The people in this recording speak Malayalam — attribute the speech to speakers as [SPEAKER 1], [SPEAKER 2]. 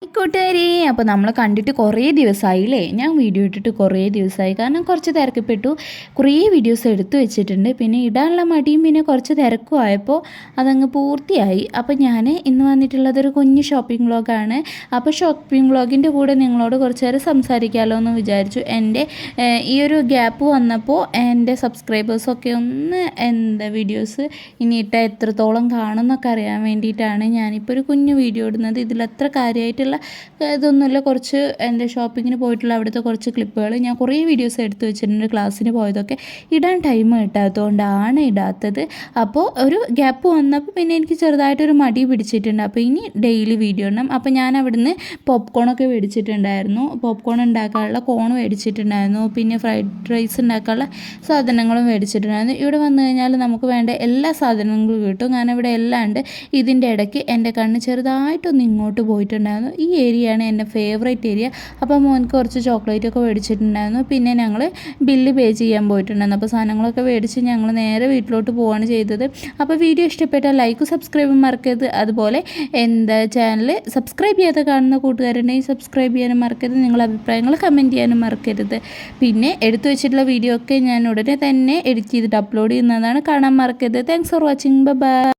[SPEAKER 1] കൂട്ടുകാരി, അപ്പോൾ നമ്മൾ കണ്ടിട്ട് കുറേ ദിവസമായില്ലേ? ഞാൻ വീഡിയോ ഇട്ടിട്ട് കുറേ ദിവസമായി. കാരണം കുറച്ച് തിരക്കപ്പെട്ടു. കുറേ വീഡിയോസ് എടുത്തു വെച്ചിട്ടുണ്ട്. പിന്നെ ഇടാനുള്ള മടിയും പിന്നെ കുറച്ച് തിരക്കും ആയപ്പോൾ അതങ്ങ് പൂർത്തിയായി. അപ്പോൾ ഞാൻ ഇന്ന് വന്നിട്ടുള്ളത് ഒരു കുഞ്ഞ് ഷോപ്പിംഗ് വ്ളോഗാണ്. അപ്പോൾ ഷോപ്പിംഗ് വ്ളോഗിൻ്റെ കൂടെ നിങ്ങളോട് കുറച്ച് നേരം സംസാരിക്കാമല്ലോ എന്ന് വിചാരിച്ചു. എൻ്റെ ഈ ഒരു ഗ്യാപ്പ് വന്നപ്പോൾ എൻ്റെ സബ്സ്ക്രൈബേഴ്സൊക്കെ ഒന്ന് വീഡിയോസ് ഇനി ഇട്ടാൽ എത്രത്തോളം കാണുമെന്നൊക്കെ അറിയാൻ വേണ്ടിയിട്ടാണ് ഞാനിപ്പോൾ ഒരു കുഞ്ഞു വീഡിയോ ഇടുന്നത്. ഇതിലെത്ര കാര്യമായിട്ടുള്ള ഇതൊന്നുമില്ല. കുറച്ച് എൻ്റെ ഷോപ്പിങ്ങിന് പോയിട്ടുള്ള അവിടുത്തെ കുറച്ച് ക്ലിപ്പുകൾ ഞാൻ കുറേ വീഡിയോസ് എടുത്ത് വെച്ചിട്ടുണ്ട്. ക്ലാസ്സിന് പോയതൊക്കെ ഇടാൻ ടൈം കിട്ടാത്തതുകൊണ്ടാണ് ഇടാത്തത്. അപ്പോൾ ഒരു ഗ്യാപ്പ് വന്നപ്പോൾ പിന്നെ എനിക്ക് ചെറുതായിട്ടൊരു മടി പിടിച്ചിട്ടുണ്ട്. അപ്പോൾ ഇനി ഡെയിലി വീഡിയോ ഇടണം. അപ്പോൾ ഞാൻ അവിടുന്ന് പോപ്കോണൊക്കെ മേടിച്ചിട്ടുണ്ടായിരുന്നു. പോപ്കോൺ ഉണ്ടാക്കാനുള്ള കോൺ മേടിച്ചിട്ടുണ്ടായിരുന്നു. പിന്നെ ഫ്രൈഡ് റൈസ് ഉണ്ടാക്കാനുള്ള സാധനങ്ങളും മേടിച്ചിട്ടുണ്ടായിരുന്നു. ഇവിടെ വന്നു കഴിഞ്ഞാൽ നമുക്ക് വേണ്ട എല്ലാ സാധനങ്ങളും കിട്ടും. കാരണം ഇവിടെ എല്ലാം ഉണ്ട്. ഇതിൻ്റെ ഇടയ്ക്ക് എൻ്റെ കണ്ണ് ചെറുതായിട്ടൊന്ന് ഇങ്ങോട്ട് പോയിട്ടുണ്ടായിരുന്നു. ഈ ഏരിയയാണ് എൻ്റെ ഫേവറേറ്റ് ഏരിയ. അപ്പോൾ മോൻക്ക് കുറച്ച് ചോക്ലേറ്റൊക്കെ മേടിച്ചിട്ടുണ്ടായിരുന്നു. പിന്നെ ഞങ്ങൾ ബില്ല് പേ ചെയ്യാൻ പോയിട്ടുണ്ടായിരുന്നു. അപ്പോൾ സാധനങ്ങളൊക്കെ മേടിച്ച് ഞങ്ങൾ നേരെ വീട്ടിലോട്ട് പോവുകയാണ് ചെയ്തത്. അപ്പോൾ വീഡിയോ ഇഷ്ടപ്പെട്ടാൽ ലൈക്കും സബ്സ്ക്രൈബും മറക്കരുത്. അതുപോലെ ചാനൽ സബ്സ്ക്രൈബ് ചെയ്യാതെ കാണുന്ന കൂട്ടുകാരുണ്ടെങ്കിൽ സബ്സ്ക്രൈബ് ചെയ്യാനും മറക്കരുത്. നിങ്ങളുടെ അഭിപ്രായങ്ങൾ കമൻറ്റ് ചെയ്യാനും മറക്കരുത്. പിന്നെ എടുത്തു വെച്ചിട്ടുള്ള വീഡിയോ ഒക്കെ ഞാൻ ഉടനെ തന്നെ എഡിറ്റ് ചെയ്തിട്ട് അപ്ലോഡ് ചെയ്യുന്നതാണ്. കാണാൻ മറക്കരുത്. Thanks for watching. ബൈ.